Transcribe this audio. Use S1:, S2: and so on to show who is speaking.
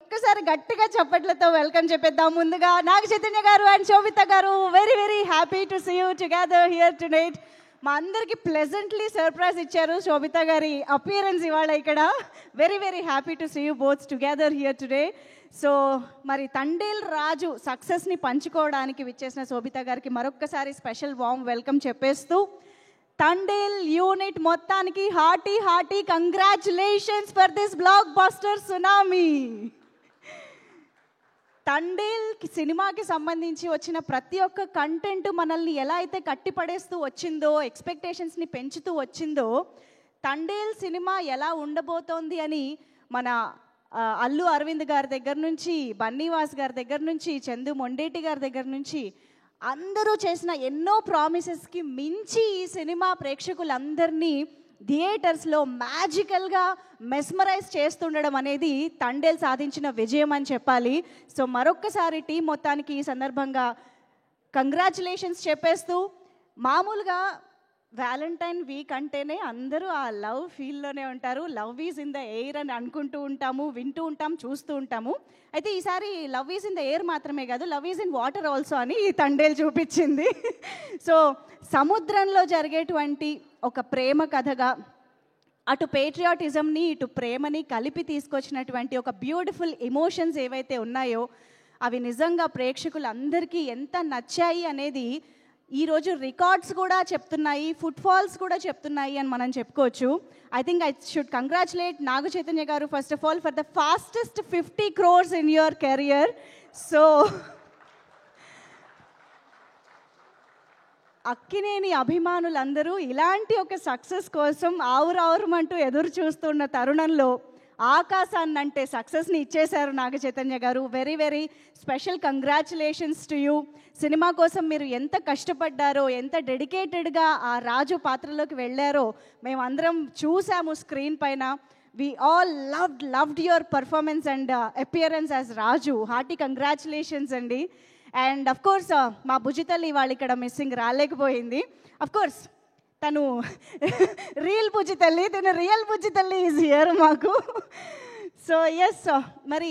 S1: ఒక్కసారి గట్టిగా చప్పట్లతో వెల్కమ్ చెప్పేద్దాం. ముందుగా నాగ చైతన్య గారు and Sobhita garu, very very happy to see you together here tonight. మా అందరికి ప్లెజెంట్లీ సర్ప్రైజ్ ఇచ్చారు శోభిత గారి అపియరెన్స్ ఇవాళ ఇక్కడ. Very very happy to see you both together here today. So మరి తండేల్ రాజు సక్సెస్ని పంచుకోవడానికి విచ్చేసిన శోభిత గారికి మరొక్కసారి స్పెషల్ వార్మ్ వెల్కమ్ చెప్పేస్తూ, తండేల్ యూనిట్ మొత్తానికి hearty congratulations for this block buster tsunami. Thandel సినిమాకి సంబంధించి వచ్చిన ప్రతి ఒక్క కంటెంట్ మనల్ని ఎలా అయితే కట్టిపడేస్తూ వచ్చిందో, ఎక్స్పెక్టేషన్స్ని పెంచుతూ వచ్చిందో, తండేల్ సినిమా ఎలా ఉండబోతోంది అని మన అల్లు అరవింద్ గారి దగ్గర నుంచి, బన్నీవాస్ గారి దగ్గర నుంచి, చందు మొండేటి గారి దగ్గర నుంచి అందరూ చేసిన ఎన్నో ప్రామిసెస్కి మించి ఈ సినిమా ప్రేక్షకులందరినీ థియేటర్స్లో మ్యాజికల్గా మెస్మరైజ్ చేస్తుండడం అనేది తండేల్ సాధించిన విజయం అని చెప్పాలి. సో మరొక్కసారి టీం మొత్తానికి ఈ సందర్భంగా కంగ్రాచులేషన్స్ చెప్పేస్తూ, మామూలుగా వ్యాలంటైన్ వీక్ అంటేనే అందరూ ఆ లవ్ ఫీల్లోనే ఉంటారు. Love is in the air అని అనుకుంటూ ఉంటాము, వింటూ ఉంటాం, చూస్తూ ఉంటాము. అయితే ఈసారి love is in the air మాత్రమే కాదు, love is in water also అని ఈ తండేల్ చూపించింది. సో సముద్రంలో జరిగేటువంటి ఒక ప్రేమ కథగా అటు పేట్రియాటిజంని ఇటు ప్రేమని కలిపి తీసుకొచ్చినటువంటి ఒక బ్యూటిఫుల్ ఎమోషన్స్ ఏవైతే ఉన్నాయో అవి నిజంగా ప్రేక్షకులందరికీ ఎంత నచ్చాయి అనేది ఈరోజు రికార్డ్స్ కూడా చెప్తున్నాయి, ఫుట్ఫాల్స్ కూడా చెప్తున్నాయి అని మనం చెప్పుకోవచ్చు. I think I should congratulate Naga Chaitanya garu first of all for the fastest 50 crores in your career. So Akkineni అభిమానులందరూ ఇలాంటి ఒక సక్సెస్ కోసం ఆవురావురమంటూ ఎదురు చూస్తున్న తరుణంలో ఆకాశాన్ని అంటే సక్సెస్ని ఇచ్చేశారు నాగ చైతన్య గారు. Very very special congratulations to you. Cinema కోసం మీరు ఎంత కష్టపడ్డారో, ఎంత డెడికేటెడ్గా ఆ రాజు పాత్రలోకి వెళ్ళారో మేమందరం చూసాము స్క్రీన్ పైన. We all loved your performance and appearance as Raju. Hearty congratulations అండి. అండ్ అఫ్ కోర్స్ మా బుజితల్లి వాళ్ళు ఇక్కడ మిస్సింగ్ రాలేకపోయింది. అఫ్ కోర్స్ తను రియల్ బుజ్జితల్లి, తను రియల్ బుజ్జితల్లి ఈజ్ హియర్ మాకు. సో ఎస్, మరి